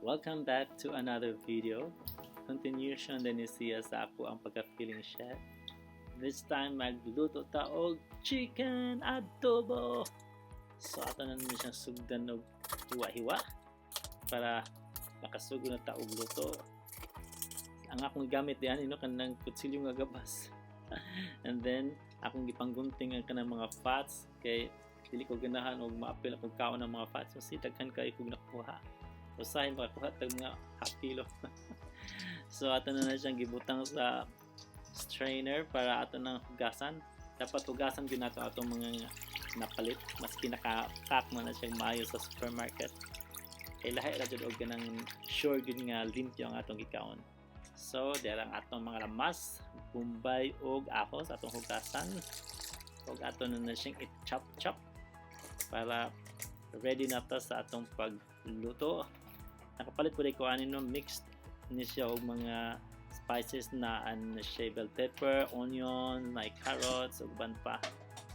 Welcome back to another video. Continuation din siya sa ako ang pagka-feeling chef. This time magluto ta og chicken adobo. So ato na naman siyang sugdan og hiwa-hiwa para makasugod na ta og luto. Ang akong gamit diyan kanang kutsilyo nga gabas. And then akong gipanggunting ang kanang mga fats kay dili ko ganahan og maapil akong kaon ng mga fats. So daghan kay kog nakuha. Usahin makakuha tag mga half kilo. So ato na siyang gibutang sa strainer para ato nang hugasan. Dapat hugasan din nato atong mga napalit maski naka-pack man na siyang maayo sa supermarket. Kay lahi ra jud og ganang sure gud nga limpyo ang atong gikaon. So derang atong mga lamas, bombay og ahos atong hugasan. Og ato na siyang i-chop para ready na ta sa atong pagluto. Nakapalit po rin ko no mixed ni siya og mga spices na siya bell pepper, onion, may carrots ug ban pa.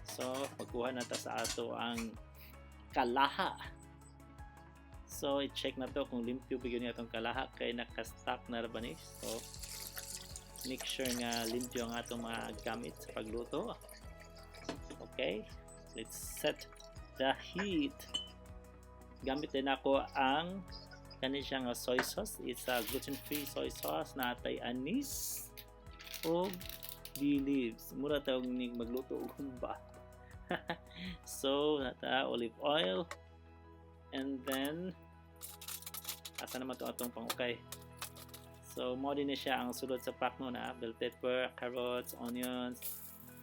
So pagkuha na ta sa ato ang kalaha. So i-check na to kung limpyo ba yun atong kalaha kay naka-stock na ra ba ni. So make sure nga limpyo ang atong mga gamit sa pagluto. Okay, let's set the heat. Gamit din ako ang kani siya nga soy sauce. It's a gluten-free soy sauce na atay anis o bay leaves. Mura tawag ni magluto og humba. So nata olive oil, and then asa naman to atong pangukay. So mo din siya ang sulod sa pack no na bell pepper, carrots, onions.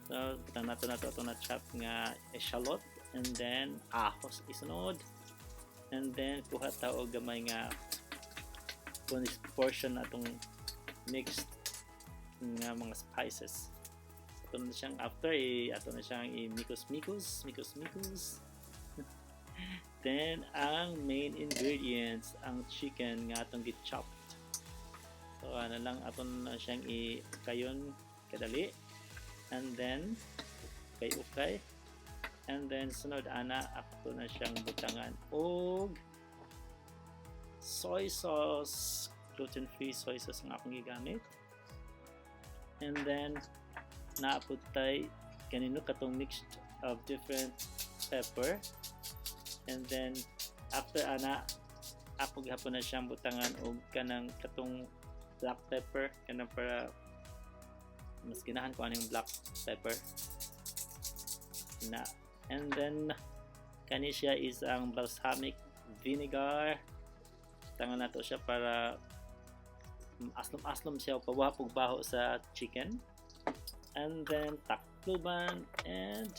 So butang nato atong na-chop nga shallot, and then ahos isunod. And then kuha ta og gamay nga portion atong mixed nga mga spices. So ato na siyang after ato na siyang i-mikos. Then ang main ingredients ang chicken nga atong gi-chopped. So ano lang ato na siyang i-kayon kadali. And then ukay. And then sunod ana ato na siyang butangan og soy sauce, gluten-free soy sauce ang akong gigamit. And then naapod tay kanino katong mixed of different pepper. And then after ana ako gihapon na siyang butangan og kanang katong black pepper kanang para mas ginahan ko anong black pepper na. And then kani siya is ang balsamic vinegar. Tangan nato siya para aslom-aslom siya pawapog baho sa chicken. And then takluban and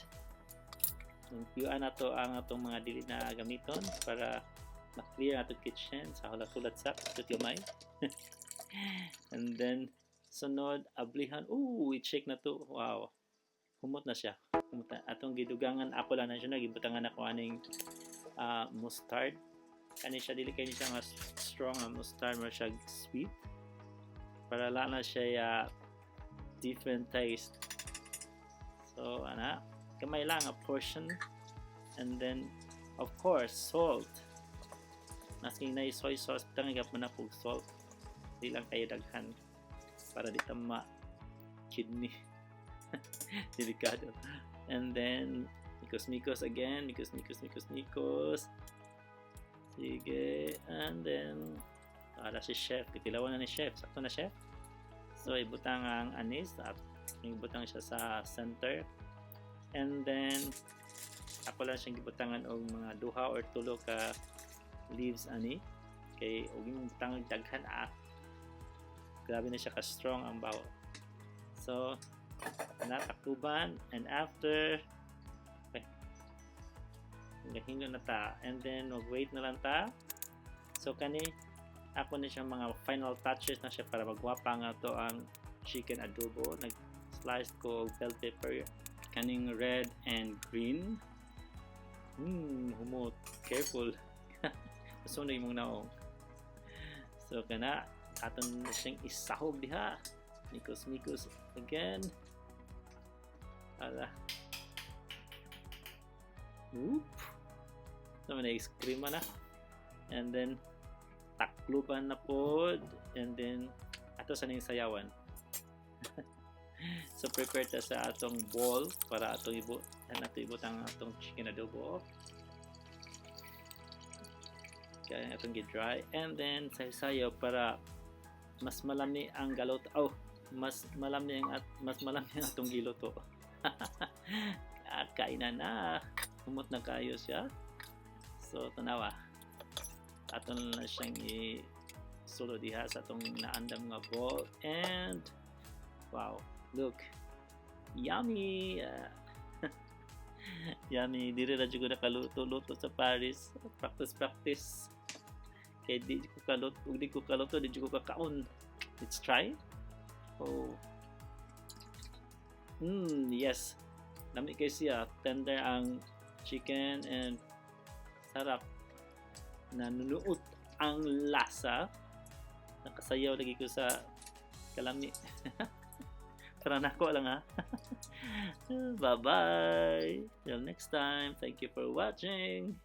impyuan nato ang atong mga dili na gamiton para ma-clear nato kitchen sa hulat-hulat sa gamay. And then sunod ablihan. I-check na to. Wow. Humot na siya. Atong gidugangan ako lang na siya nagibutangan ako aning mustard. Kani siya dili kay siya nga strong ang mustard, mo siya sweet para lang na siya different taste. So ana kamay lang a portion, and then of course salt. Nasing na soy sauce tanggap mo na po salt, di lang kayo daghan para di tama kidney. Delikado. And then mikos again, mikos. Sige, and then para si chef, kitilawan na ni chef, sakto na chef. So ibutang ang anis at ibutang siya sa center. And then ako lang siyang gibutangan og mga 2 or 3 ka leaves ani kay og imong butang daghan grabe na siya ka strong ang bawo. So nataktuban, and after hingo na ta, and then wait na lang ta. So kani ako na siyang mga final touches na siya para magwapa nga to ang chicken adobo. Nag-slice ko bell pepper kaning red and green. Humot, careful. Masunog imong naong. So kana aton na siyang isahog diha. Mikos again. Ala. So na-cream na. And then takluban na pod, and then ato sa ning sayawan. So prepare ta sa atong bowl para atong ibutang atong chicken adobo. Kaya atong gi-dry, and then sayo para mas malami ang galot. Mas malami ang atong giluto. Kainan na. Humot na kayo siya. So tanawa. Aton na siyang isulo diha sa atong naandam nga bowl, and wow, look. Yummy. Yummy. Diri ra jud ko nakaluto-luto sa Paris. Practice. Kaya di ko kaluto, di ko kakaon. Let's try. Oh. Yes. Lami kay siya. Tender ang chicken and sarap. Nanunuot ang lasa. Nakasayaw lagi ko sa kalami. Para nako lang ha. Bye-bye. Till next time. Thank you for watching.